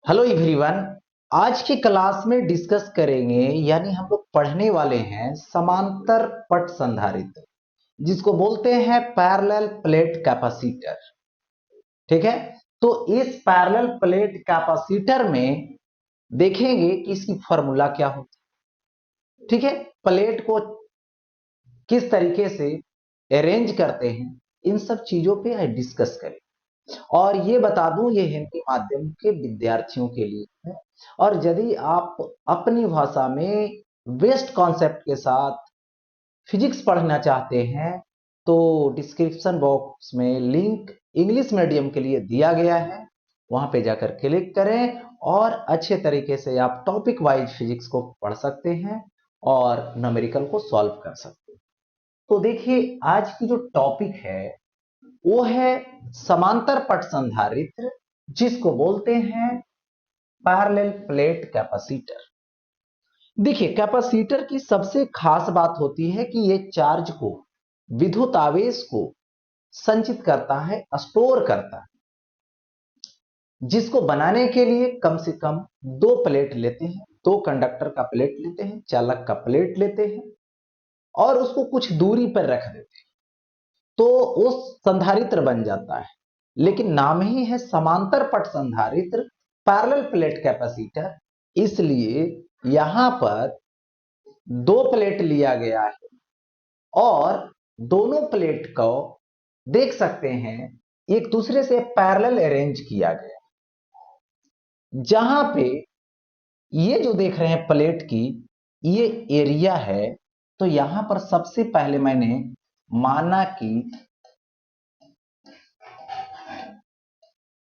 Hello everyone. आज की class में डिस्कस करेंगे यानी हम लोग पढ़ने वाले हैं समांतर पट संधारित्र जिसको बोलते हैं पैरेलल प्लेट कैपेसिटर। ठीक है। तो इस पैरेलल प्लेट कैपेसिटर में देखेंगे कि इसकी फॉर्मूला क्या होती है। ठीक है। प्लेट को किस तरीके से अरेंज करते हैं इन सब चीजों पे डिस्कस करें। और ये बता दूं ये हिंदी माध्यम के विद्यार्थियों के लिए है। और यदि आप अपनी भाषा में बेस्ट कॉन्सेप्ट के साथ फिजिक्स पढ़ना चाहते हैं तो डिस्क्रिप्शन बॉक्स में लिंक इंग्लिश मीडियम के लिए दिया गया है, वहां पे जाकर क्लिक करें और अच्छे तरीके से आप टॉपिक वाइज फिजिक्स को पढ़ सकते हैं और न्यूमेरिकल को सॉल्व कर सकते हैं। तो देखिए आज की जो टॉपिक है वो है समांतर पट संधारित्र जिसको बोलते हैं पैरेलल प्लेट कैपेसिटर। देखिए कैपेसिटर की सबसे खास बात होती है कि ये चार्ज को, विद्युत आवेश को संचित करता है, स्टोर करता है, जिसको बनाने के लिए कम से कम दो प्लेट लेते हैं, दो कंडक्टर का प्लेट लेते हैं, चालक का प्लेट लेते हैं और उसको कुछ दूरी पर रख देते हैं तो वो संधारित्र बन जाता है। लेकिन नाम ही है समांतर पट संधारित्र, पैरेलल प्लेट कैपेसिटर, इसलिए यहां पर दो प्लेट लिया गया है और दोनों प्लेट को देख सकते हैं एक दूसरे से पैरेलल अरेंज किया गया। जहां पे ये जो देख रहे हैं प्लेट की ये एरिया है, तो यहां पर सबसे पहले मैंने माना कि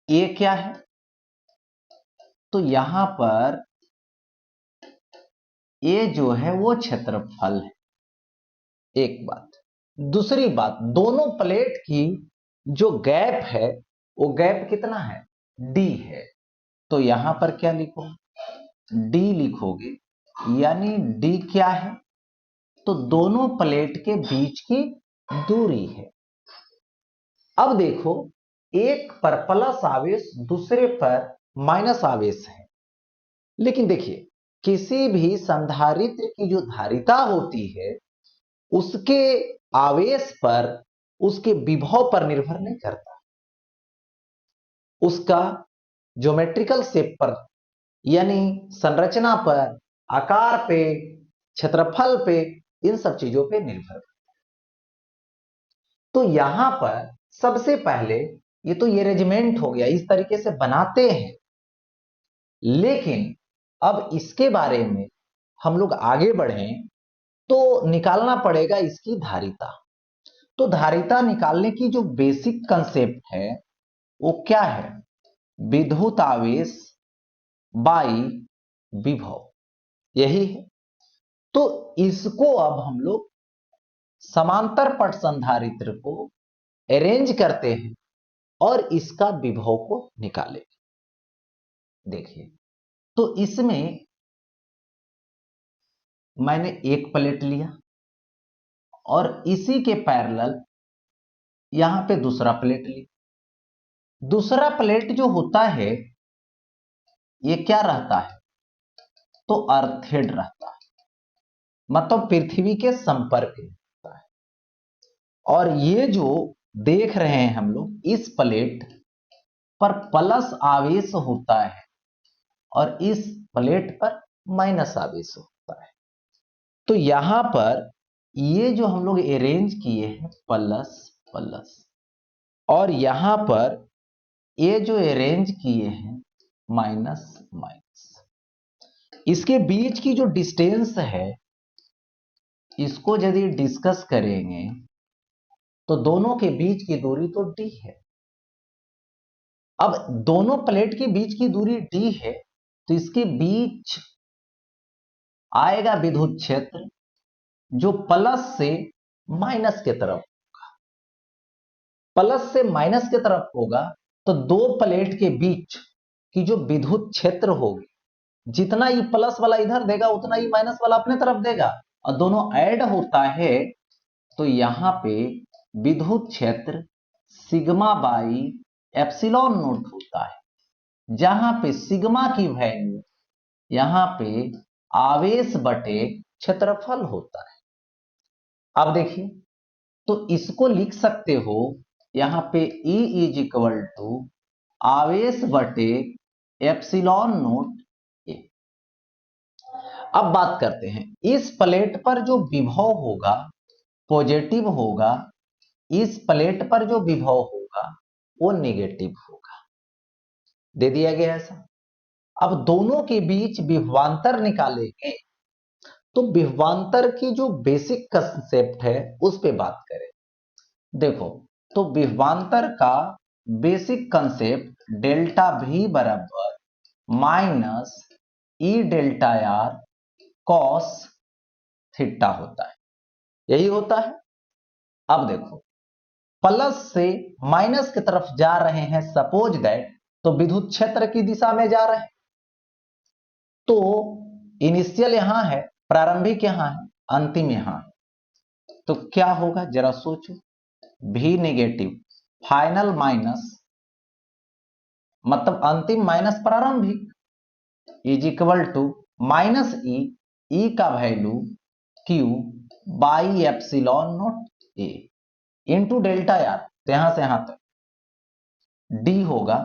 ये क्या है, तो यहां पर ये जो है वो क्षेत्रफल है। एक बात। दूसरी बात, दोनों प्लेट की जो गैप है वो गैप कितना है, डी है। तो यहां पर क्या लिखो, डी लिखोगे, यानी डी क्या है, तो दोनों प्लेट के बीच की दूरी है। अब देखो एक पर प्लस आवेश दूसरे पर माइनस आवेश है, लेकिन देखिए किसी भी संधारित्र की जो धारिता होती है उसके आवेश पर, उसके विभव पर निर्भर नहीं करता, उसका ज्योमेट्रिकल शेप पर यानी संरचना पर, आकार पे, क्षेत्रफल पे, इन सब चीजों पे निर्भर करता। तो यहां पर सबसे पहले ये तो ये अरेंजमेंट हो गया, इस तरीके से बनाते हैं, लेकिन अब इसके बारे में हम लोग आगे बढ़ें तो निकालना पड़ेगा इसकी धारिता। तो धारिता निकालने की जो बेसिक कंसेप्ट है वो क्या है, विद्युत आवेश बाई विभव, यही है। तो इसको अब हम लोग समांतर पट संधारित्र को अरेंज करते हैं और इसका विभव को निकालेंगे। देखिए तो इसमें मैंने एक प्लेट लिया और इसी के पैरेलल यहां पे दूसरा प्लेट लिया। दूसरा प्लेट जो होता है ये क्या रहता है, तो अर्थेड रहता है, मतलब पृथ्वी के संपर्क में रहता है। और ये जो देख रहे हैं हम लोग इस प्लेट पर प्लस आवेश होता है और इस प्लेट पर माइनस आवेश होता है। तो यहां पर ये जो हम लोग अरेंज किए हैं प्लस प्लस, और यहां पर ये जो अरेंज किए हैं माइनस माइनस, इसके बीच की जो डिस्टेंस है इसको यदि डिस्कस करेंगे तो दोनों के बीच की दूरी तो डी है। अब दोनों प्लेट के बीच की दूरी डी है तो इसके बीच आएगा विद्युत क्षेत्र जो प्लस से माइनस की तरफ, प्लस से माइनस की तरफ होगा। तो दो प्लेट के बीच की जो विद्युत क्षेत्र होगी, जितना ही प्लस वाला इधर देगा उतना ही माइनस वाला अपने तरफ देगा और दोनों ऐड होता है, तो यहां पे विद्युत क्षेत्र सिग्मा बाई एप्सिलॉन नोट होता है। जहां पे सिग्मा की वैल्यू यहां पे आवेश बटे क्षेत्रफल होता है। अब देखिए, तो इसको लिख सकते हो यहां पे E इज इक्वल टू आवेश बटे एप्सिलॉन नोट ए। अब बात करते हैं, इस प्लेट पर जो विभव होगा पॉजिटिव होगा, इस प्लेट पर जो विभव होगा वो नेगेटिव होगा, दे दिया गया ऐसा। अब दोनों के बीच विभवांतर निकालेंगे, तो विभवांतर की जो बेसिक कंसेप्ट है उस पे बात करें। देखो, तो विभवांतर का बेसिक कंसेप्ट डेल्टा V बराबर minus E delta are cos theta होता है, यही होता है। अब देखो, प्लस से माइनस की तरफ जा रहे हैं सपोज दैट, तो विद्युत क्षेत्र की दिशा में जा रहे हैं, तो इनिशियल यहां है, प्रारंभिक यहां है, अंतिम यहां है, तो क्या होगा जरा सोचो। भी नेगेटिव फाइनल माइनस मतलब अंतिम माइनस प्रारंभिक इज इक्वल टू माइनस ई का value Q by epsilon naught A into delta R, तो यहां से यहां तक डी होगा।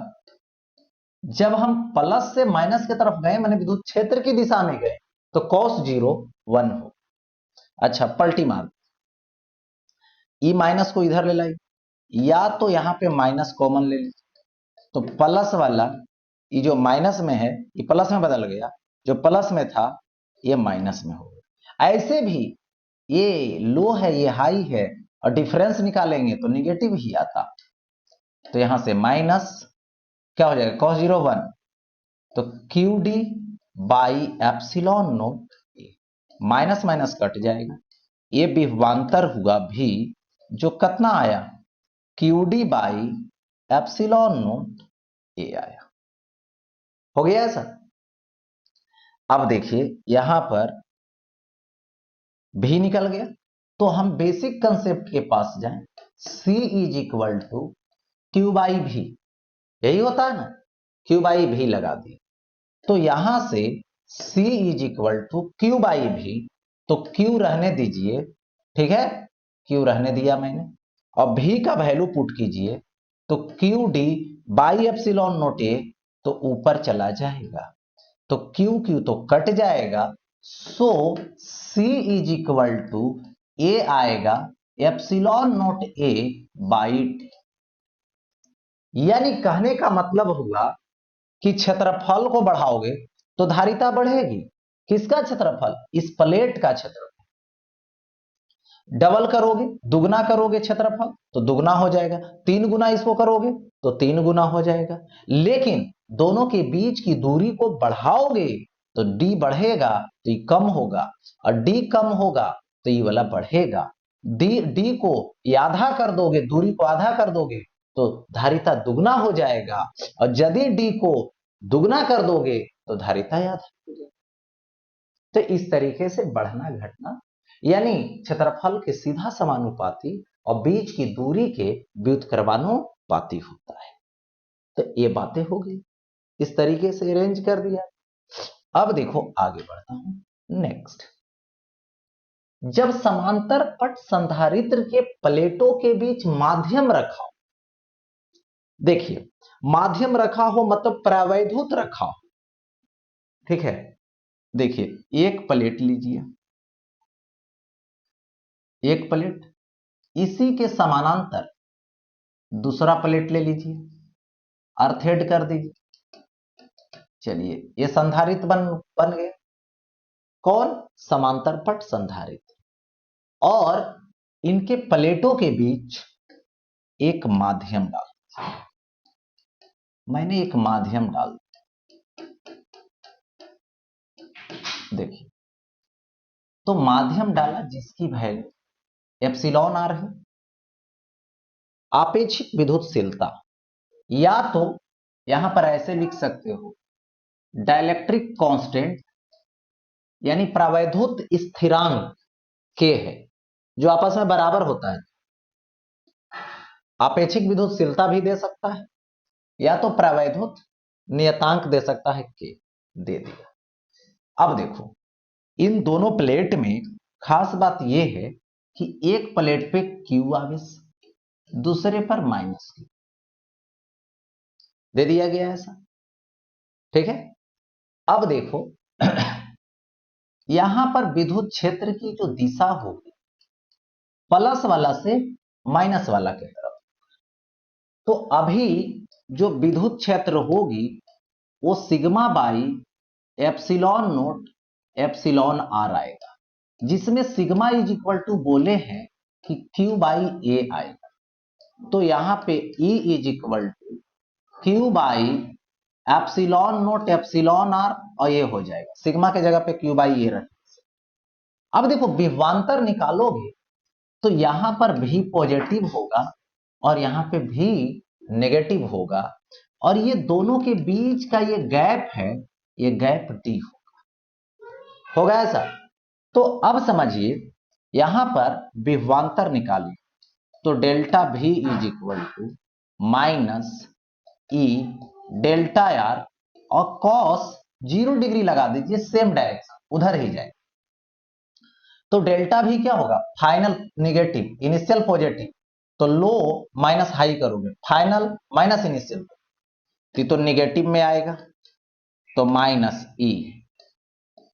जब हम प्लस से माइनस की तरफ गए, मैंने विद्युत क्षेत्र की दिशा में गए, तो cos 0 1 हो। अच्छा, पलटी मार, ई माइनस को इधर ले लाई, या तो यहां पे माइनस कॉमन ले ली, तो प्लस वाला ये जो माइनस में है ये प्लस में बदल गया, जो प्लस में था ये माइनस में हो गया। ऐसे भी ये लो है ये हाई है, और डिफरेंस निकालेंगे तो निगेटिव ही आता, तो यहां से माइनस क्या हो जाएगा cos 0 1, तो Q D by epsilon naught A, minus minus cut जाएगा, ये विभवांतर हुआ भी, जो कितना आया Q D by epsilon naught A आया। हो गया ऐसा। अब देखिए यहां पर भी निकल गया, तो हम बेसिक कंसेप्ट के पास जाएं, C is equal to Q by V, यही होता है ना, क्यू बाई भी लगा दी, तो यहां से C is equal to Q by V, तो क्यू रहने दीजिए, ठीक है, क्यू रहने दिया मैंने, और भी का वैल्यू पुट कीजिए, तो Q D by epsilon naught A, तो ऊपर चला जाएगा, तो क्यू क्यू तो कट जाएगा, सो C इज इक्वल टू ए आएगा epsilon naught A by T. यानी कहने का मतलब हुआ कि क्षेत्रफल को बढ़ाओगे तो धारिता बढ़ेगी। किसका क्षेत्रफल? इस प्लेट का क्षेत्रफल। डबल करोगे, दुगना करोगे क्षेत्रफल तो दुगना हो जाएगा, 3 गुना इसको करोगे तो 3 गुना हो जाएगा। लेकिन दोनों के बीच की दूरी को बढ़ाओगे तो d बढ़ेगा तो ये कम होगा, और d कम होगा तो ये वाला बढ़ेगा। d को आधा कर दोगे, दूरी को आधा कर दोगे तो धारिता दुगना हो जाएगा, और यदि d को दुगना कर दोगे तो धारिता आधा हो जाएगा। तो इस तरीके से बढ़ना घटना यानी क्षेत्रफल के सीधा समानुपाती और बीच की दूरी के व्युत्क्रमानुपाती होता है। तो ये बातें हो गई, इस तरीके से अरेंज कर दिया। अब देखो आगे बढ़ता हूं नेक्स्ट। जब समांतर पट संधारित्र के प्लेटों के बीच माध्यम रखा हो, देखिए माध्यम रखा हो मतलब प्रावैधुत रखा हो, ठीक है। देखिए एक प्लेट लीजिए, एक प्लेट, इसी के समानांतर दूसरा प्लेट ले लीजिए, अर्थेड कर दीजिए। चलिए ये संधारित्र बन गया, कौन? समांतर पट संधारित्र। और इनके प्लेटों के बीच एक माध्यम डाल, मैंने एक माध्यम डाल, देखिए तो माध्यम डाला जिसकी वैल्यू एप्सिलॉन आर है। आपेक्षिक विद्युतशीलता या तो यहां पर ऐसे लिख सकते हो, डाइलेक्ट्रिक कांस्टेंट यानी प्रावैधुत स्थिरांक के है, जो आपस में बराबर होता है। आपेक्षिक विद्युतशीलता भी दे सकता है, या तो प्रावैधुत नियतांक दे सकता है के, दे दिया। अब देखो इन दोनों प्लेट में खास बात यह है कि एक प्लेट पे क्यू आवेश, दूसरे पर माइनस क्यू, दे दिया गया ऐसा। ठीक है, अब देखो यहां पर विद्युत क्षेत्र की जो दिशा होगी प्लस वाला से माइनस वाला की तरफ, तो अभी जो विद्युत क्षेत्र होगी वो sigma by epsilon naught epsilon R आएगा, जिसमें सिग्मा इज इक्वल टू बोले हैं कि क्यू बाई ए आएगा। तो यहां पे E is equal to Q by epsilon naught epsilon R, और ये हो जाएगा सिग्मा के जगह पे क्यू बाई ए रखें। अब देखो विभवांतर निकालोगे तो यहां पर भी पॉजिटिव होगा और यहां पे भी नेगेटिव होगा, और ये दोनों के बीच का ये गैप है, ये गैप डी होगा ऐसा। तो अब समझिए यहां पर विभवांतर निकालिए, तो delta V is equal to minus E delta R, और कॉस 0 डिग्री लगा दीजिए, सेम डायरेक्शन उधर ही जाए। तो डेल्टा भी क्या होगा, फाइनल नेगेटिव इनिशियल पॉजिटिव, तो लो माइनस हाई करोगे, फाइनल माइनस इनिशियल तो नेगेटिव में आएगा, तो minus E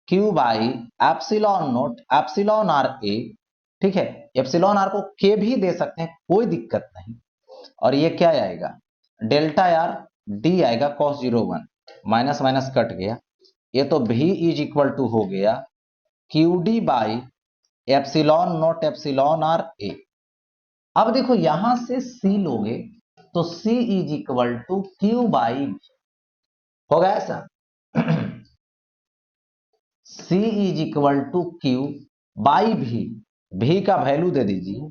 Q by epsilon naught epsilon R A. ठीक है, एप्सिलॉन आर को के भी दे सकते हैं, कोई दिक्कत नहीं। और ये क्या आएगा, डेल्टा आर डी आएगा cos 01, माइनस माइनस कट गया, ये तो भी इज इक्वल टू हो गया Q D by epsilon naught epsilon R A. अब देखो यहां से सी लोगे तो C is equal to Q by, होगा ऐसा C is equal to Q by भी का वैल्यू दे दीजिए,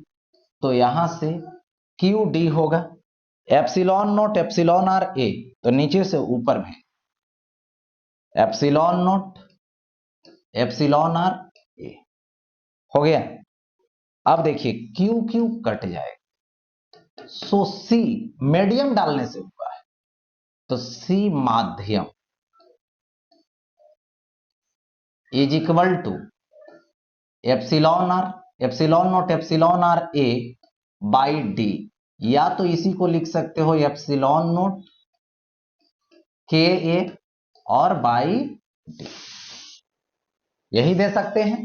तो यहां से क्यू डी होगा epsilon naught epsilon R A, तो नीचे से ऊपर में एप्सिलॉन नोट एप्सिलॉन आर ए हो गया। अब देखिए क्यू क्यू कट जाएगा, सो सी मीडियम डालने से हुआ है, तो सी माध्यम is equal to epsilon R epsilon naught epsilon R A by D, या तो इसी को लिख सकते हो एप्सिलॉन नोट के ए और बाई डी, यही दे सकते हैं।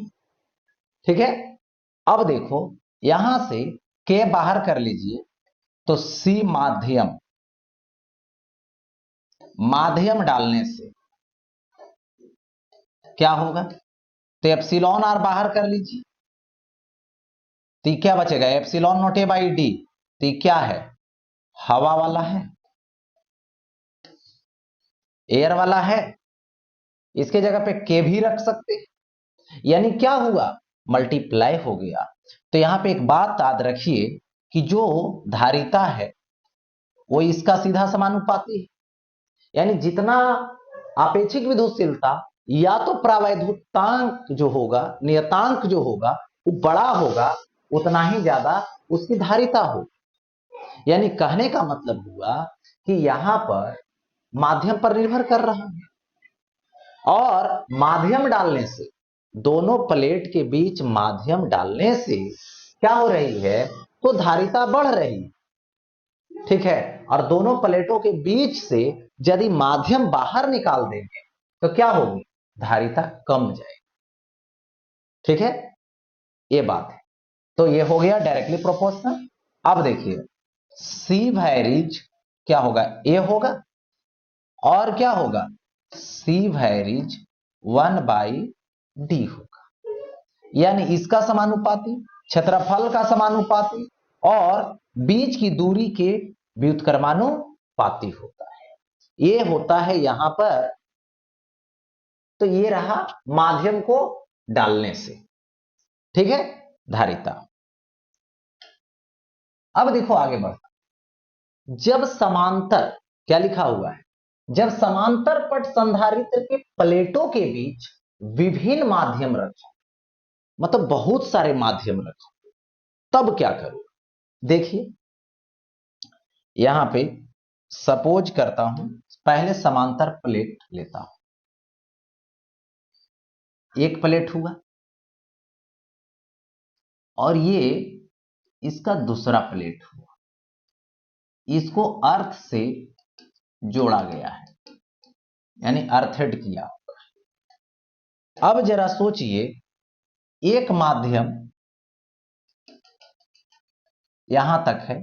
ठीक है, अब देखो यहां से के बाहर कर लीजिए, तो सी माध्यम, माध्यम डालने से क्या होगा, तो एप्सिलॉन आर बाहर कर लीजिए, तो क्या बचेगा epsilon naught A by D, तो क्या है, हवा वाला है, एयर वाला है, इसके जगह पे के भी रख सकते, यानी क्या हुआ, मल्टीप्लाई हो गया। तो यहां पे एक बात याद रखिए कि जो धारिता है वो इसका सीधा समानुपाती है, यानी जितना आपेक्षिक विद्युतशीलता या तो प्रावैद्युतांक जो होगा, नियतांक जो होगा वो बड़ा होगा, उतना ही ज्यादा उसकी धारिता होगी। यानी कहने का मतलब हुआ कि यहां पर माध्यम पर निर्भर कर रहा है, और माध्यम डालने से, दोनों प्लेट के बीच माध्यम डालने से क्या हो रही है, तो धारिता बढ़ रही है। ठीक है, और दोनों प्लेटों के बीच से यदि माध्यम बाहर निकाल देंगे तो क्या होगी, धारिता कम जाएगी। ठीक है, ये बात है। तो ये हो गया डायरेक्टली प्रोपोर्शनल। अब देखिए सी वैरीज क्या होगा, ए होगा, और क्या होगा, सी वैरीज 1 बाई डी होगा, यानी इसका समानुपाती, क्षेत्रफल का समानुपाती, और बीच की दूरी के व्युत्क्रमानुपाती होता है। ये होता है यहां पर, तो ये रहा माध्यम को डालने से। ठीक है, धारिता। अब देखो आगे बढ़ता, जब समांतर, क्या लिखा हुआ है, जब समांतर पट संधारित्र के प्लेटों के बीच विभिन्न माध्यम रखो, मतलब बहुत सारे माध्यम रखो, तब क्या करो, देखिए यहां पे सपोज करता हूं पहले समांतर प्लेट लेता हूं, एक प्लेट हुआ और ये इसका दूसरा प्लेट हुआ, इसको अर्थ से जोड़ा गया है, यानी अर्थेड किया। अब जरा सोचिए, एक माध्यम यहां तक है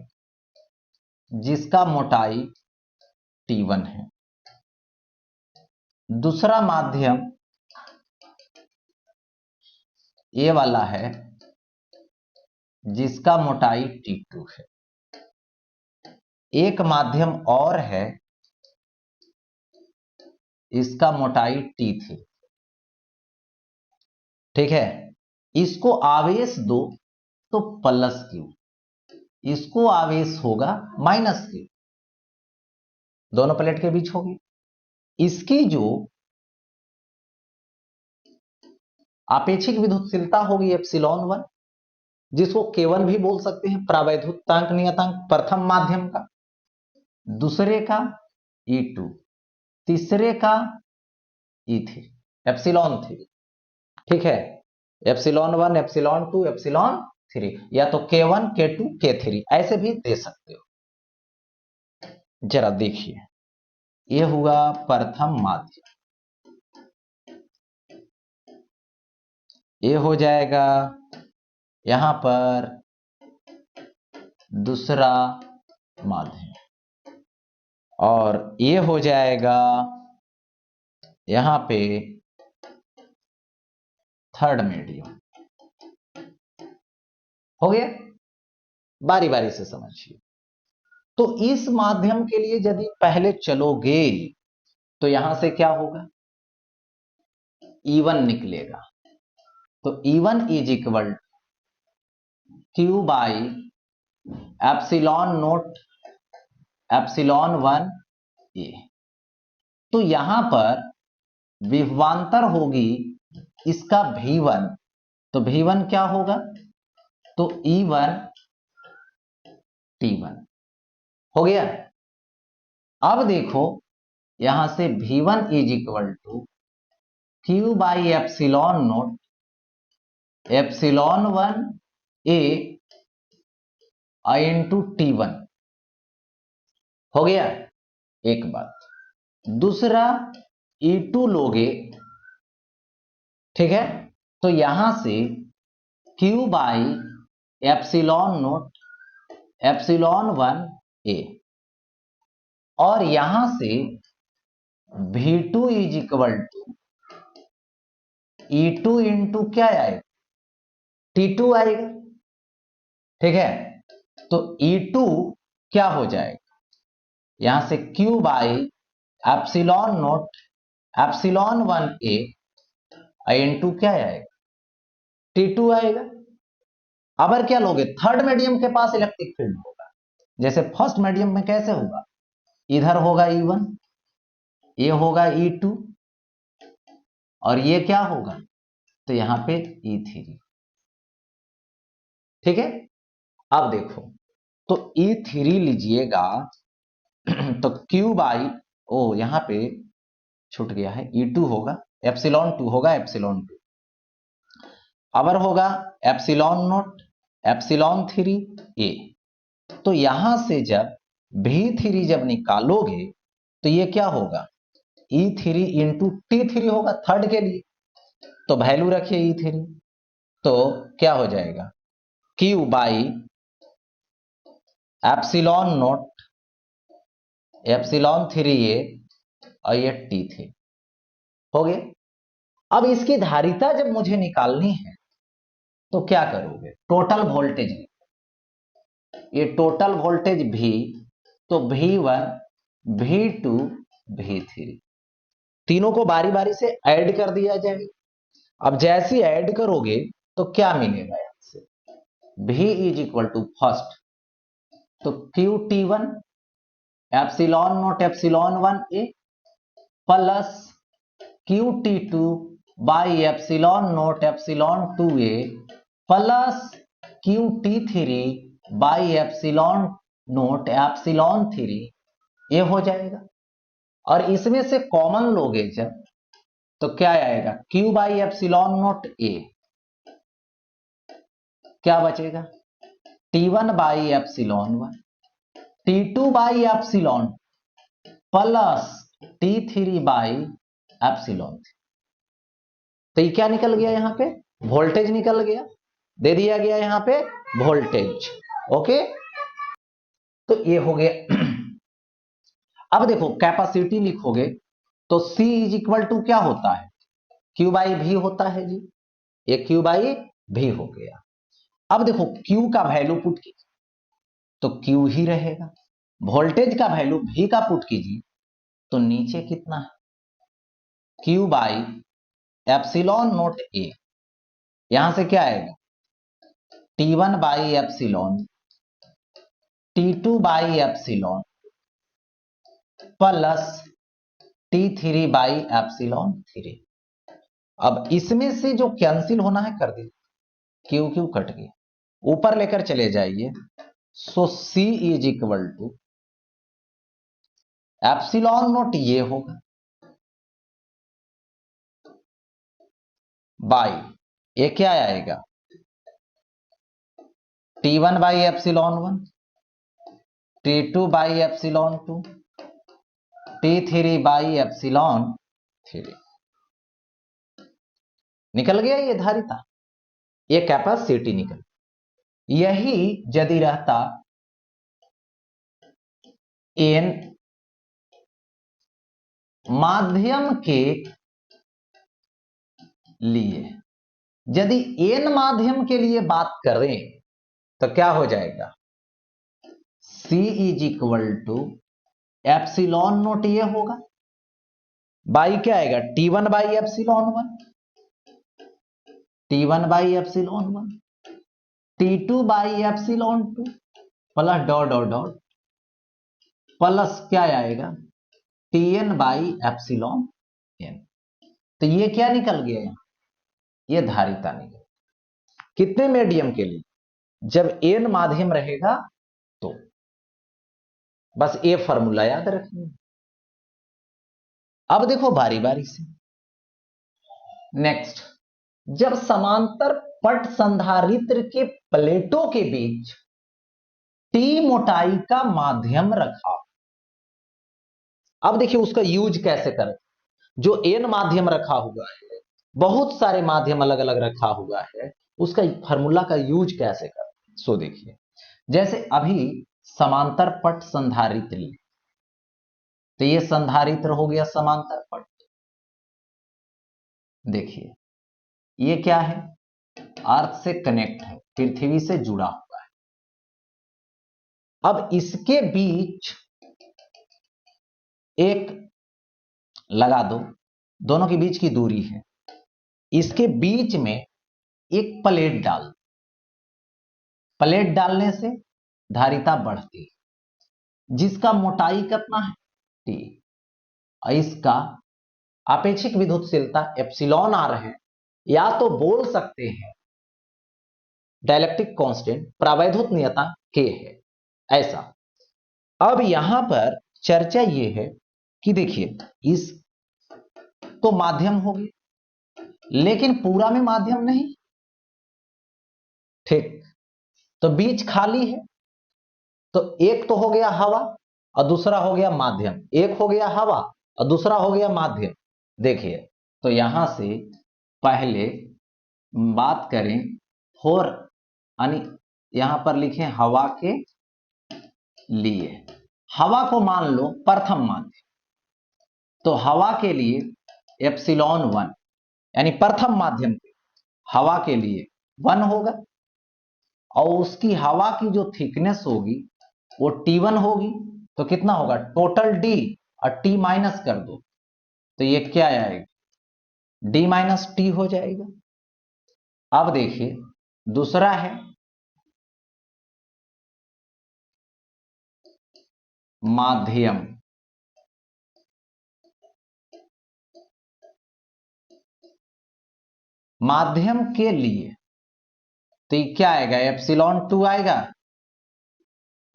जिसका मोटाई T1 है, दूसरा माध्यम ये वाला है जिसका मोटाई T2 है, एक माध्यम और है इसका मोटाई T3। ठीक है, इसको आवेश दो तो प्लस क्यू, इसको आवेश होगा माइनस क्यू, दोनों प्लेट के बीच होगी। इसकी जो आपेक्षिक विद्युतशीलता होगी ε1, जिसको K1 भी बोल सकते हैं, प्रावैद्युतांक नियतांक प्रथम माध्यम का, दूसरे का E2, तीसरे का E3, ε3। ठीक है, ε1, ε2, ε3, या तो K1, K2, K3 ऐसे भी दे सकते हो। जरा देखिए, ये हुआ प्रथम माध्यम, ये हो जाएगा यहां पर दूसरा माध्यम, और ये हो जाएगा यहां पे थर्ड मीडियम। हो गया, बारी बारी से समझिए। तो इस माध्यम के लिए यदि पहले चलोगे तो यहां से क्या होगा, E1 निकलेगा, तो E1 is equal Q by epsilon naught ε1 A। तो यहां पर विभवांतर होगी इसका V1, तो V1 क्या होगा, तो E1 T1 हो गया। अब देखो यहां से V1 is equal to Q by epsilon naught ε1 A into T1 हो गया, एक बात। दूसरा E2 लोगे, ठीक है, तो यहां से Q by epsilon naught ε1 A, और यहां से V2 is equal to E2 into क्या आएगा, T2 आएगा। ठीक है, तो E2 क्या हो जाएगा, यहां से Q by epsilon naught ε1 A into क्या आएगा, T2 आएगा। अगर क्या लोगे, थर्ड मीडियम के पास इलेक्ट्रिक फील्ड होगा, जैसे फर्स्ट मीडियम में कैसे होगा, इधर होगा E1, ये होगा E2, और ये क्या होगा, तो यहां पे E3। ठीक है, अब देखो, तो E3 लीजिएगा तो Q बाई, ओ यहां पे छूट गया है, E2 होगा ε2 होगा ε2, अबर होगा एप्सिलॉन नोट ε3 A। तो यहां से जब V3 जब निकालोगे तो ये क्या होगा, E3 इंटू T3 होगा थर्ड के लिए, तो वैल्यू रखिए E3, तो क्या हो जाएगा, Q by epsilon naught ε3 A और ये T3 हो गया। अब इसकी धारिता जब मुझे निकालनी है तो क्या करोगे, टोटल वोल्टेज, ये टोटल वोल्टेज V, तो V1 V2 V3 तीनों को बारी बारी से ऐड कर दिया जाए। अब जैसे ऐड करोगे तो क्या मिलेगा, यहां से V is equal to first, तो QT1 epsilon naught ε1 A plus QT2 by epsilon naught ε2 A plus QT3 by epsilon naught ε3 A हो जाएगा। और इसमें से कॉमन लोगे जब तो क्या आएगा, Q by epsilon not a, क्या बचेगा T1 by epsilon 1, T2 by epsilon plus T3 by epsilon. तो ये क्या निकल गया, यहां पे वोल्टेज निकल गया, दे दिया गया यहां पे वोल्टेज। ओके, तो ये हो गया। अब देखो कैपेसिटी लिखोगे तो C इज इक्वल टू क्या होता है, Q बाई भी होता है जी, ये Q बाई भी हो गया। अब देखो Q का वैल्यू पुट कीजिए तो Q ही रहेगा, वोल्टेज का वैल्यू V का पुट कीजिए तो नीचे कितना है, Q बाई एप्सिलॉन नोट ए, यहां से क्या आएगा T1 by epsilon, T2 by epsilon plus T3 by epsilon 3। अब इसमें से जो कैंसिल होना है कर दे, क्यू क्यू कट गया, ऊपर लेकर चले जाइए। So C is equal to epsilon naught ये होगा बाई, ये क्या आएगा T1 by epsilon 1, T2 by epsilon 2, T3 by epsilon 3। निकल गया ये धारिता, ये कैपेसिटी निकल। यही यदि रहता एन माध्यम के लिए, यदि एन माध्यम के लिए बात करें तो क्या हो जाएगा, C is equal to epsilon naught ये होगा बाई क्या आएगा T1 by epsilon 1, T1 by epsilon 1, T2 by epsilon 2 plus dot dot dot plus क्या आएगा Tn बाई एप्सिलॉन n। तो ये क्या निकल गया यहां, ये धारिता निकल। कितने मीडियम के लिए, जब n माध्यम रहेगा तो, बस ये फॉर्मूला याद रखिए। अब देखो बारी बारी से नेक्स्ट, जब समांतर पट संधारित्र के प्लेटों के बीच T मोटाई का माध्यम रखा, अब देखिए उसका यूज कैसे करें। जो n माध्यम रखा हुआ है, बहुत सारे माध्यम अलग अलग रखा हुआ है, उसका फार्मूला का यूज कैसे करें। सो देखिए, जैसे अभी समांतर पट संधारित्र, तो ये संधारित्र हो गया समांतर पट। देखिए ये क्या है, अर्थ से कनेक्ट है, पृथ्वी से जुड़ा हुआ है। अब इसके बीच एक लगा दो, दोनों के बीच की दूरी है, इसके बीच में एक प्लेट डाल, प्लेट डालने से धारिता बढ़ती है, जिसका मोटाई कितना है T, और इसका आपेक्षिक विद्युतशीलता एप्सिलॉन आर है, या तो बोल सकते हैं डाइलेक्ट्रिक कांस्टेंट प्रावैधुत नियता K है ऐसा। अब यहां पर चर्चा यह है कि देखिए इस तो माध्यम हो गया, लेकिन पूरा में माध्यम नहीं, ठीक, तो बीच खाली है, तो एक तो हो गया हवा और दूसरा हो गया माध्यम, एक हो गया हवा और दूसरा हो गया माध्यम। देखिए तो यहां से पहले बात करें फॉर, यानी यहां पर लिखें हवा के लिए, हवा को मान लो प्रथम माध्यम, तो हवा के लिए एप्सिलॉन 1, यानी प्रथम माध्यम के हवा के लिए 1 होगा, और उसकी हवा की जो थिकनेस होगी वो T1 होगी, तो कितना होगा टोटल D, और T माइनस कर दो तो ये क्या आएगा D माइनस T हो जाएगा। अब देखिए दूसरा है माध्यम, माध्यम के लिए तो ये क्या आएगा एप्सिलॉन 2 आएगा,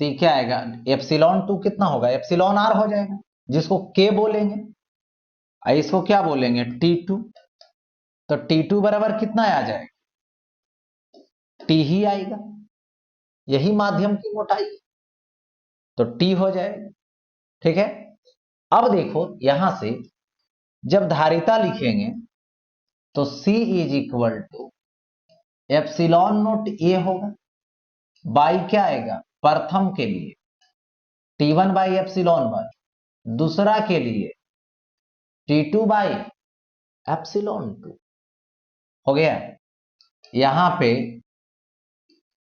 तो ये क्या आएगा एप्सिलॉन 2 कितना होगा एप्सिलॉन आर हो जाएगा, जिसको के बोलेंगे, और इसको क्या बोलेंगे, T2। तो T2 बराबर कितना आ जाएगा, T ही आएगा, यही माध्यम की मोटाई, तो T हो जाएगा। ठीक है। अब देखो यहां से जब धारिता लिखेंगे तो C is equal to epsilon naught A होगा, बाई क्या आएगा, प्रथम के लिए T1 बाई एप्सिलॉन वन, दूसरा के लिए T2 बाई एप्सिलॉन टू। हो गया। यहां पे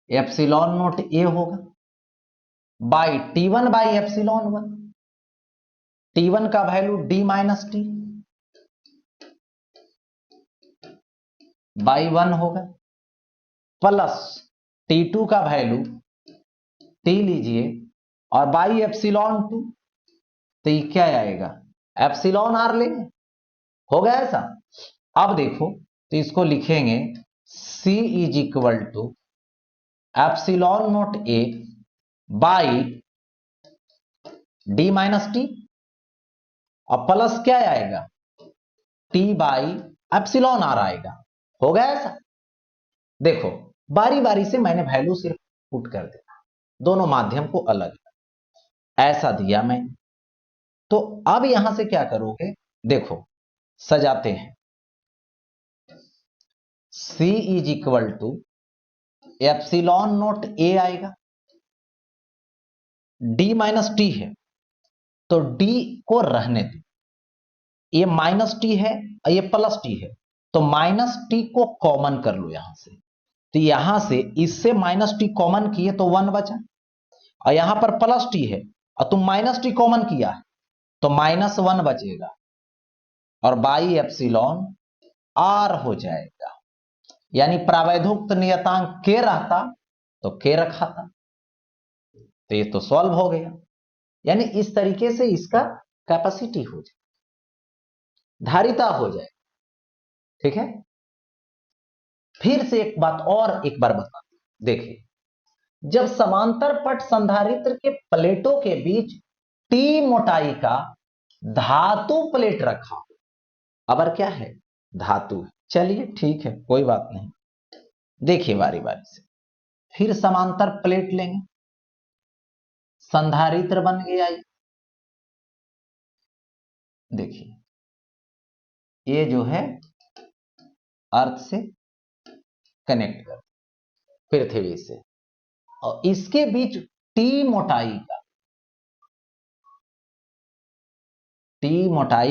एप्सिलॉन नोट ए होगा by T1 by epsilon one, T1 का value D minus T by one होगा, प्लस T2 का वैल्यू T लीजिए और बाई एप्सिलॉन टू, तो ये क्या आएगा, एप्सिलॉन आर लेंगे। हो गया ऐसा। अब देखो तो इसको लिखेंगे C is equal to epsilon naught A by D minus T, और प्लस क्या आएगा, T बाई एप्सिलॉन आर आएगा। हो गया ऐसा। देखो बारी बारी से मैंने वैल्यू सिर्फ पुट कर दिया, दोनों माध्यम को अलग ऐसा दिया मैंने। तो अब यहां से क्या करोगे, देखो सजाते हैं, C is equal to epsilon naught A आएगा, D माइनस टी है तो D को रहने दो, ये माइनस टी है और ये प्लस टी है, तो माइनस टी को कॉमन कर लो यहां से, तो यहां से इससे माइनस टी कॉमन किए तो वन बचा, और यहां पर प्लस टी है और तुम माइनस टी कॉमन किया है तो माइनस वन बचेगा, और बाई एप्सिलॉन आर हो जाएगा। यानी प्रावैधुक्त नियतांक के रहता तो के रखा था, तो ये तो सॉल्व हो गया। यानी इस तरीके से इसका कैपेसिटी हो जाए, धारिता हो जाए। ठीक है। फिर से एक बात और एक बार बता, देखिए जब समांतर पट संधारित्र के प्लेटों के बीच टी मोटाई का धातु प्लेट रखा हो, अब क्या है, धातु है, चलिए ठीक है कोई बात नहीं। देखिए बारी बारी से फिर समांतर प्लेट लेंगे, संधारित्र बन गया। देखिए ये जो है अर्थ से कनेक्ट कर पृथ्वी से, और इसके बीच टी मोटाई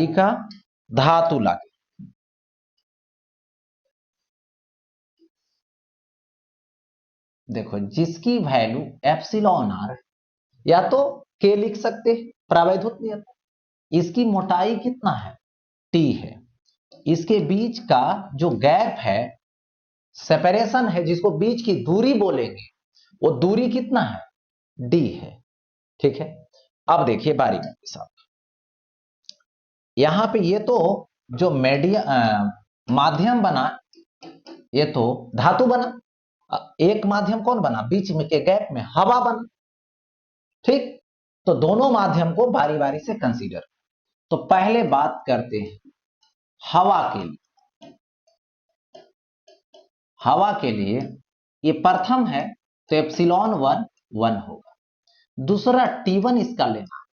का धातु लाके, देखो जिसकी वैल्यू एप्सिलॉन आर, या तो के लिख सकते हैं प्रावैधुत नियत, इसकी मोटाई कितना है, टी है, इसके बीच का जो गैप है, सेपरेशन है, जिसको बीच की दूरी बोलेंगे, वो दूरी कितना है, डी है। ठीक है। अब देखिए बारी में साहब, यहां पे ये तो जो माध्यम बना, ये तो धातु बना, एक माध्यम कौन बना, बीच में के गैप में हवा बना। ठीक। तो दोनों माध्यम को बारी बारी से कंसीडर। तो पहले बात करते हैं हवा के लिए। हवा के लिए ये प्रथम है तो एप्सिलॉन वन वन होगा, दूसरा T1 इसका लेना,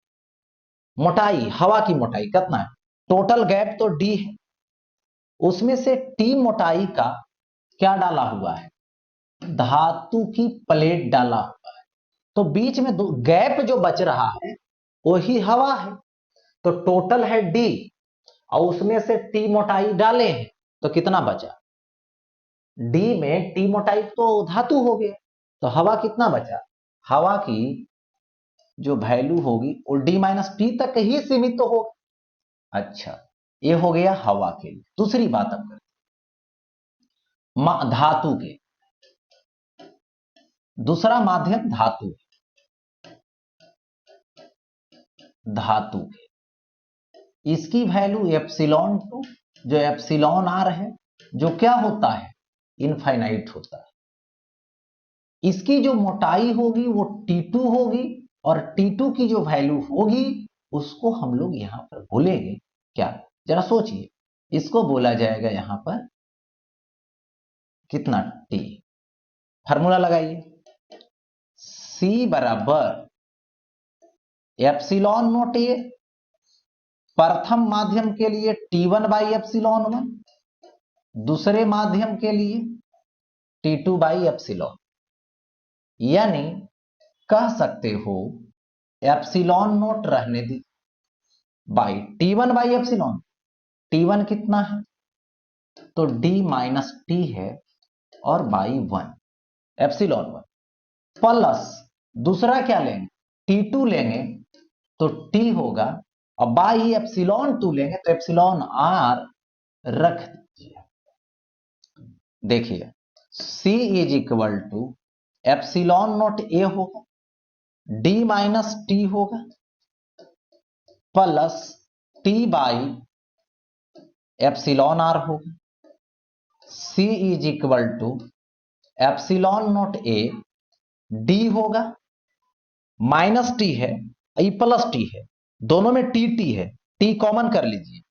मोटाई हवा की मोटाई कितना है, टोटल गैप तो D है, उसमें से T मोटाई का क्या डाला हुआ है, धातु की प्लेट डाला हुआ है, तो बीच में गैप जो बच रहा है वही हवा है, तो टोटल है D, और उसमें से T मोटाई डाले हैं तो कितना बचा, D में T मोटाई तो धातु हो गया, तो हवा कितना बचा, हवा की जो वैल्यू होगी वो D माइनस टी तक ही सीमित तो होगा। अच्छा ये हो गया हवा के लिए। दूसरी बात अब करते धातु के, दूसरा माध्यम धातु के, इसकी वैल्यू एप्सिलॉन टू, जो एप्सिलॉन आर है, जो क्या होता है, इनफाइनाइट होता है। इसकी जो मोटाई होगी वो T2 होगी, और T2 की जो वैल्यू होगी उसको हम लोग यहां पर बोलेंगे क्या, जरा सोचिए, इसको बोला जाएगा यहां पर कितना, टी। फार्मूला लगाइए, C बराबर एप्सिलॉन नोट ए, प्रथम माध्यम के लिए T1 बाई एप्सिलॉन 1, दूसरे माध्यम के लिए T2 बाई एप्सिलॉन, यानी कह सकते हो एप्सिलॉन नोट रहने दी by T1 by epsilon. T1 कितना है, तो D माइनस टी है, और बाई 1 एप्सिलॉन 1, प्लस दूसरा क्या लेंगे, T2 लेंगे तो T होगा, और बाई एप्सिलॉन 2 लेंगे तो एप्सिलॉन R रख दीजिए। देखिए C is equal to epsilon naught A होगा, D माइनस टी होगा, plus T by epsilon R होगा। C is equal to epsilon naught A, D होगा, माइनस टी है, ई प्लस टी है, दोनों में टी टी है, टी कॉमन कर लीजिए,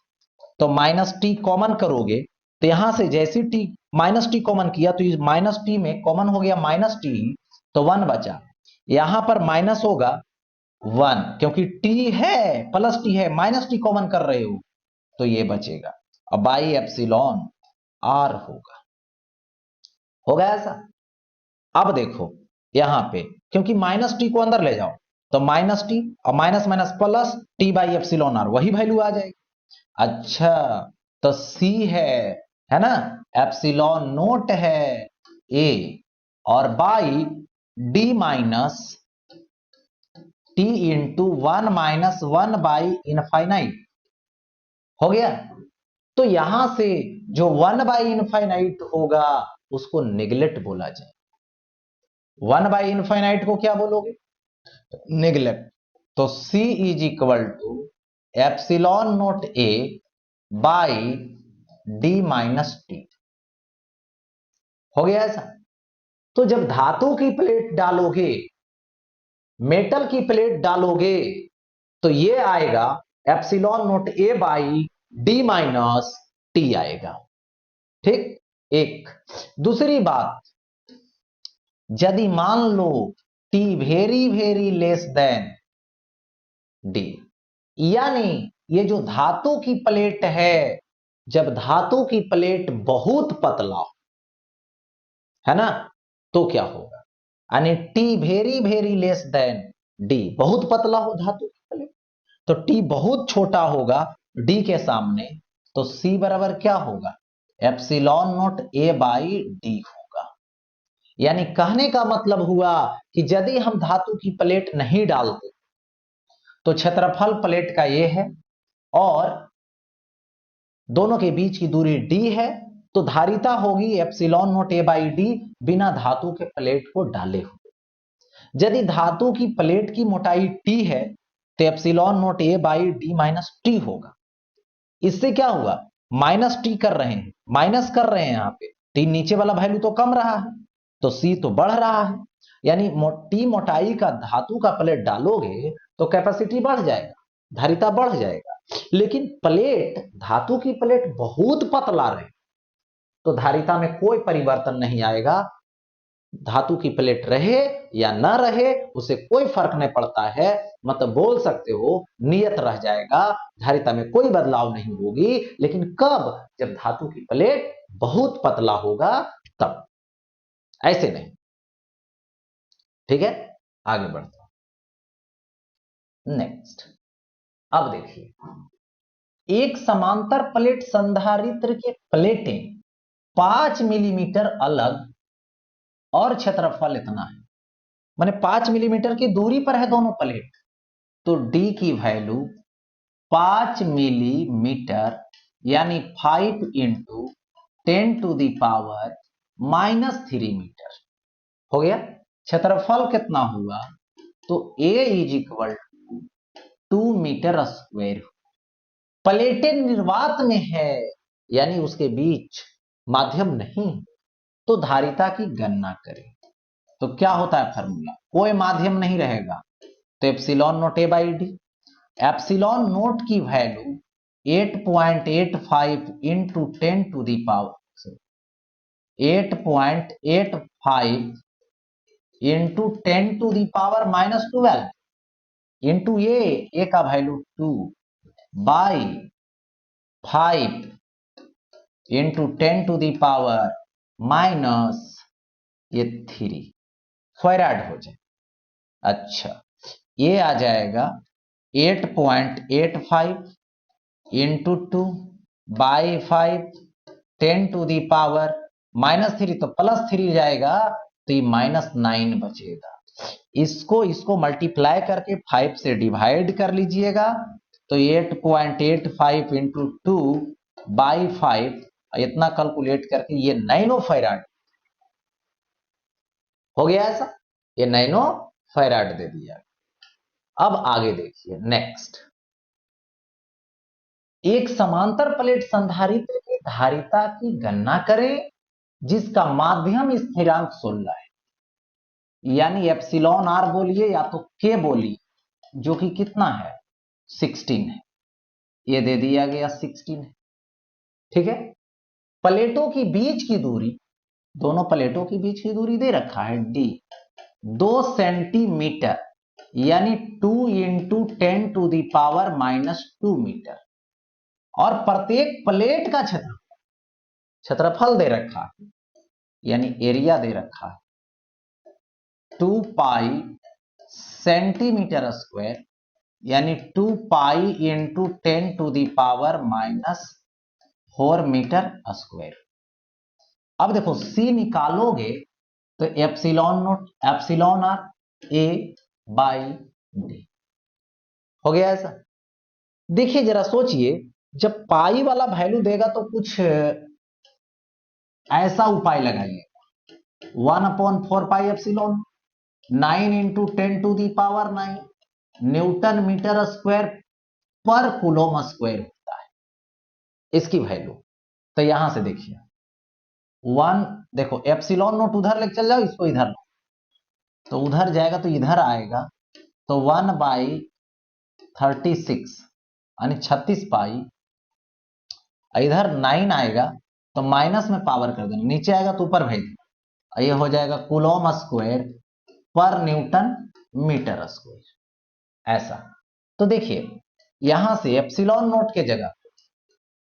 तो माइनस टी कॉमन करोगे तो यहां से जैसे टी माइनस टी कॉमन किया तो इस माइनस टी में कॉमन हो गया माइनस टी, तो 1 बचा, यहां पर माइनस होगा 1, क्योंकि टी है प्लस टी है, माइनस टी कॉमन कर रहे हो तो ये बचेगा, अब बाई एप्सिलॉन आर होगा ऐसा। अब देखो यहां पे क्योंकि माइनस टी को अंदर ले जाओ तो माइनस टी और minus minus plus T by epsilon R, वही वैल्यू आ जाएगी। अच्छा, तो सी है ना, एप्सिलॉन नोट है ए, और by D minus T into 1 minus 1 by infinite हो गया। तो यहां से जो 1 बाई इनफाइनाइट होगा उसको नेग्लेक्ट बोला जाए। 1 बाई इनफाइनाइट को क्या बोलोगे, नेग्लेक्ट। तो C is equal to epsilon naught A by D minus T हो गया ऐसा। तो जब धातु की प्लेट डालोगे, मेटल की प्लेट डालोगे, तो ये आएगा epsilon naught A by D minus T आएगा। ठीक, एक दूसरी बात, यदि मान लो T very very less than D, यानी ये जो धातु की प्लेट है, जब धातु की प्लेट बहुत पतला हो, है ना, तो क्या होगा, यानी T very very less than D, बहुत पतला हो धातु की प्लेट, तो टी बहुत छोटा होगा डी के सामने, तो सी बराबर क्या होगा, epsilon naught A by D होगा। यानी कहने का मतलब हुआ कि यदि हम धातु की प्लेट नहीं डालते तो क्षेत्रफल प्लेट का ये है और दोनों के बीच की दूरी d है, तो धारिता होगी epsilon naught A by D बिना धातु के प्लेट को डाले हुए। यदि धातु की प्लेट की मोटाई t है तो epsilon naught A by D minus T होगा। इससे क्या हुआ, माइनस टी कर रहे हैं, माइनस कर रहे हैं, यहां पे टी नीचे वाला वैल्यू तो कम रहा है तो सी तो बढ़ रहा है, यानी टी मोटाई का धातु का प्लेट डालोगे तो कैपेसिटी बढ़ जाएगा, धारिता बढ़ जाएगा। लेकिन प्लेट, धातु की प्लेट बहुत पतला रहे तो धारिता में कोई परिवर्तन नहीं आएगा, धातु की प्लेट रहे या ना रहे उसे कोई फर्क नहीं पड़ता है, मतलब बोल सकते हो नियत रह जाएगा, धारिता में कोई बदलाव नहीं होगी। लेकिन कब, जब धातु की प्लेट बहुत पतला होगा तब, ऐसे नहीं। ठीक है, आगे बढ़ते हैं नेक्स्ट। अब देखिए, एक समांतर प्लेट संधारित्र के प्लेटें 5 मिलीमीटर अलग और क्षेत्रफल इतना है, माने 5 मिलीमीटर की दूरी पर है दोनों प्लेट, तो D की वैल्यू 5 मिलीमीटर यानी 5 into 10 to the power -3 metre हो गया। क्षेत्रफल कितना हुआ, तो A is equal to 2 metre square. प्लेटें निर्वात में है यानी उसके बीच माध्यम नहीं, तो धारिता की गणना करें तो क्या होता है फार्मूला, कोई माध्यम नहीं रहेगा तो epsilon naught A by D, epsilon naught की value 8.85 into 10 to the power 8.85 into 10 to the power -12 into A का value 2 by 5 into 10 to the power -3 farad हो जाए। अच्छा, ये आ जाएगा 8.85 into 2 by 5 10 to the power -3 तो +3 जाएगा तो ये -9 बचेगा। इसको मल्टीप्लाई करके 5 से डिवाइड कर लीजिएगा तो 8.85 इंटू 2 बाई 5 इतना कैलकुलेट करके ये नैनो फैराड हो गया। ऐसा ये नैनो फैराड दे दिया। अब आगे देखिए नेक्स्ट, एक समांतर प्लेट संधारित्र की धारिता की गणना करें जिसका माध्यम स्थिरांक 16 है, यानी एप्सिलॉन आर बोलिए या तो के बोलिए, जो कि कितना है 16 है। ये दे दिया गया 16 है। ठीक है, प्लेटों की बीच की दूरी, दोनों प्लेटों की बीच की दूरी दे रखा है डी 2 सेंटीमीटर, यानी 2 into 10 to the power -2 metre, और प्रत्येक प्लेट का क्षेत्रफल दे रखा है, यानी एरिया दे रखा है 2 पाई सेंटीमीटर स्क्वायर, यानी 2 pi into 10 to the power -4 metre square. अब देखो सी निकालोगे तो epsilon R A by D हो गया। ऐसा देखिए, जरा सोचिए, जब पाई वाला वैल्यू देगा तो कुछ ऐसा उपाय लगाइए 1/4 pi epsilon 9 into 10 to the power 9 newton metre square पर कूलोम स्क्वायर होता है इसकी वैल्यू। तो यहां से देखिए 1, देखो एप्सिलॉन नोट उधर लेके चल जाओ, इसको इधर लो तो उधर जाएगा तो इधर आएगा तो 1/36 यानी 36 पाई, इधर 9 आएगा तो माइनस में पावर कर देना, नीचे आएगा तो ऊपर भेज देना, ये हो जाएगा कूलोम स्क्वायर पर न्यूटन मीटर स्क्वायर। ऐसा तो देखिए यहां से एप्सिलॉन नोट के जगह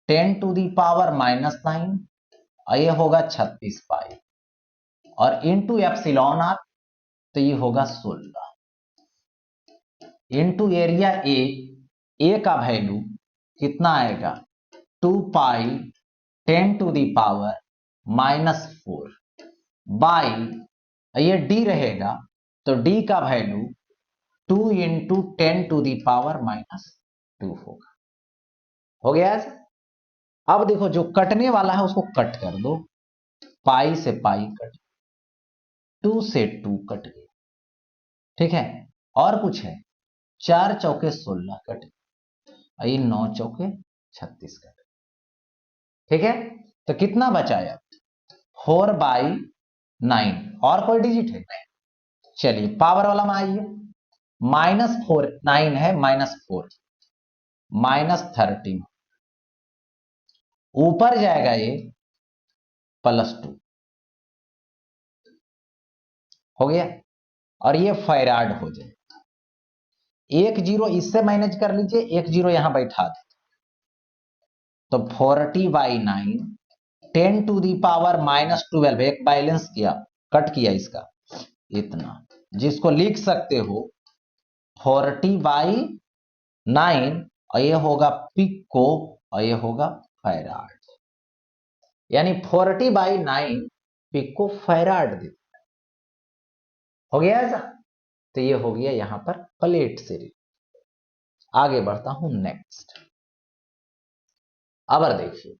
10 टू दी पावर -9, ये होगा 36 पाई, और इंटू एप्सिलॉन आर तो ये होगा 16 इंटू एरिया ए का वैल्यू कितना आएगा 2 pi 10 to the power -4 by, ये डी रहेगा तो डी का value 2 into 10 to the power -2 होगा। हो गया ऐसा। अब देखो जो कटने वाला है उसको कट कर दो, पाई से पाई कट, 2 से 2 कट गए। ठीक है, और कुछ है 4 चौके 16 कट गए, 9 चौके 36 कट गए। ठीक है, तो कितना बचाया 4/9, और कोई डिजिट है? चलिए पावर वाला में आइए, -4 9 है, -4 -13 ऊपर जाएगा ये +2 हो गया, और ये फैराड हो जाए। एक जीरो इससे मैनेज कर लीजिए, एक जीरो यहां बैठा दे तो 40/9 10 टू दी पावर -12, एक बैलेंस किया कट किया इसका इतना, जिसको लिख सकते हो 40/9, और ये होगा पिको और ये होगा फैराड, यानी 40/9 पिको फैराड दे। हो गया ऐसा। तो ये हो गया यहां पर प्लेट से। आगे बढ़ता हूं नेक्स्ट। अब देखिए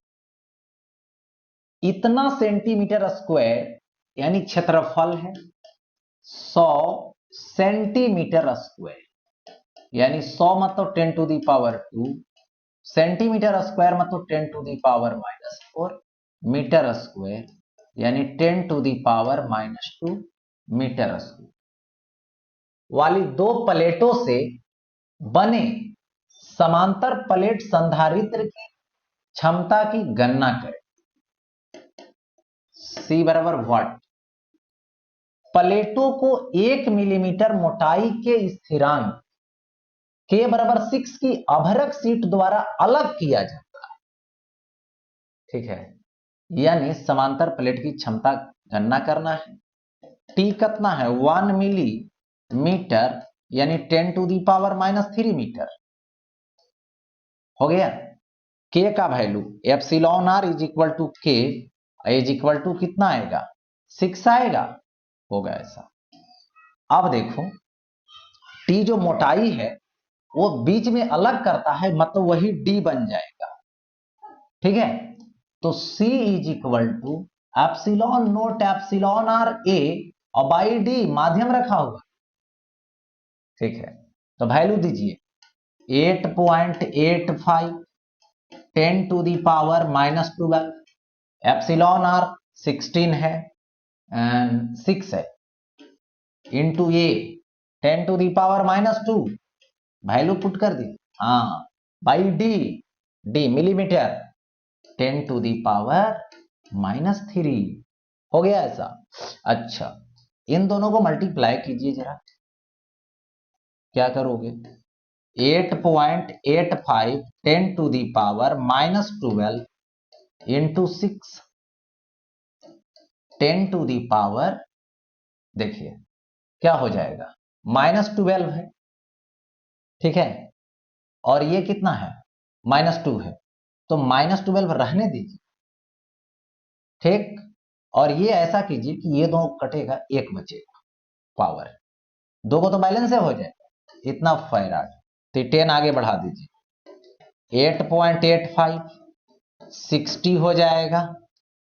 इतना सेंटीमीटर स्क्वायर यानी क्षेत्रफल है 100 सेंटीमीटर स्क्वायर, यानी 100 मतलब 10 to the power 2 centimetre square मतलब 10 to the power -4 metre square, यानी 10 to the power -2 metre square वाली दो प्लेटों से बने समांतर प्लेट संधारित्र की क्षमता की गणना करें। C बराबर व्हाट, प्लेटों को 1 मिलीमीटर मोटाई के स्थिरांक K बराबर 6 की अभरक शीट द्वारा अलग किया जाता है। ठीक है, यानी समांतर प्लेट की क्षमता गणना करना है। T कितना है, 1 मिलीमीटर यानी 10 टू दी पावर -3 मीटर हो गया। K का value epsilon r is equal to K is equal to कितना आएगा, 6 आएगा, होगा ऐसा। अब देखो T जो मोटाई है वो बीच में अलग करता है, मतलब वही D बन जाएगा। ठीक है, तो C is equal to epsilon naught epsilon r A और बाई D माध्यम रखा हुआ। ठीक है, तो वैल्यू दीजिए 8.85 10 to the power -12, epsilon r 16 है एंड 6 है, into A 10 to the power -2, value put कर दी, हाँ, by D millimetre 10 to the power -3 हो गया ऐसा। अच्छा, इन दोनों को मल्टीप्लाई कीजिए जरा, क्या करोगे, 8.85 10 to the power -12 into 6 10 to the power, देखिए क्या हो जाएगा, -12 है। ठीक है, और ये कितना है, -2 है, तो -12 रहने दीजिए। ठीक, और ये ऐसा कीजिए कि ये दोनों कटेगा, एक बचेगा पावर, दो को तो बैलेंस से हो जाएगा, इतना फैराड, तो 10 आगे बढ़ा दीजिए, 8.85 60 हो जाएगा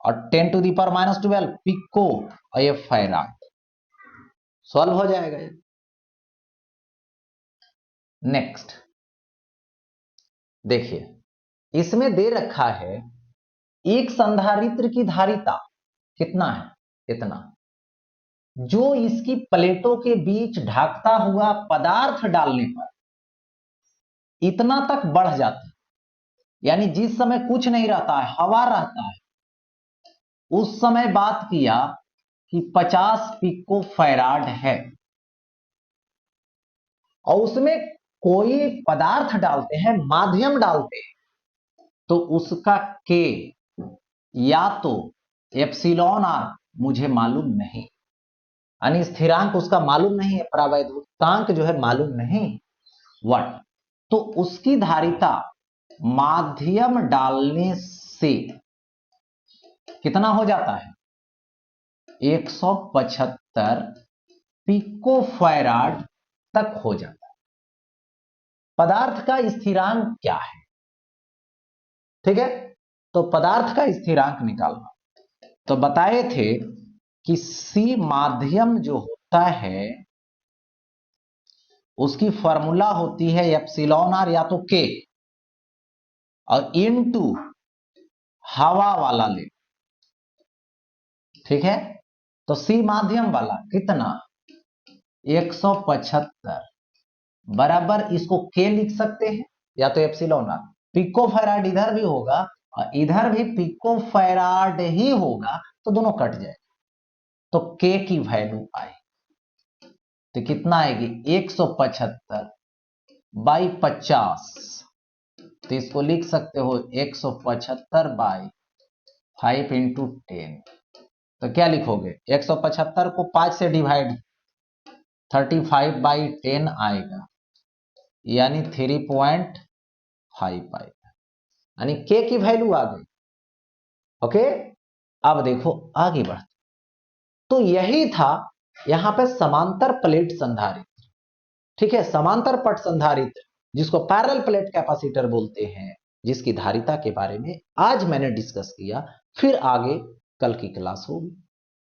और 10 टू दी पावर -12 पिको और ये फैराड, सॉल्व हो जाएगा। नेक्स्ट देखिए, इसमें दे रखा है एक संधारित्र की धारिता कितना है, इतना, जो इसकी प्लेटों के बीच ढकता हुआ पदार्थ डालने पर इतना तक बढ़ जाता है, यानी जिस समय कुछ नहीं रहता है, हवा रहता है, उस समय बात किया कि 50 पिको फैराड है, और उसमें कोई पदार्थ डालते हैं, माध्यम डालते हैं, तो उसका K या तो एप्सिलॉन r मुझे मालूम नहीं, यानी स्थिरांक उसका मालूम नहीं है, परावैद्युतांक जो है मालूम नहीं, व्हाट, तो उसकी धारिता माध्यम डालने से कितना हो जाता है, 175 पिको फैराड तक हो जाता है। पदार्थ का स्थिरांक क्या है, ठीक है, तो पदार्थ का स्थिरांक निकालना, तो बताए थे कि C माध्यम जो होता है उसकी फॉर्मूला होती है एप्सिलॉन r या तो K और इनटू हवा वाला ले। ठीक है, तो C माध्यम वाला कितना, 175 बराबर, इसको K लिख सकते हैं या तो एप्सिलॉन r, पिको फैराड इधर भी होगा और इधर भी पिको फैराड ही होगा, तो दोनों कट जाए, तो K की वैल्यू आए तो कितना आएगी, 175 बाई 50, तो इसको लिख सकते हो 175 बाई 5 इंटू 10, तो क्या लिखोगे, 175 को 5 से डिवाइड, 35 बाई 10 आएगा, यानी 3.5 आएगा, यानी K की वैल्यू आ गई। ओके, अब देखो आगे बढ़ते, तो यही था यहां पे समांतर प्लेट संधारित्र। ठीक है, समांतर पट संधारित्र जिसको पैरेलल प्लेट कैपेसिटर बोलते हैं, जिसकी धारिता के बारे में आज मैंने डिस्कस किया, फिर आगे कल की क्लास होगी।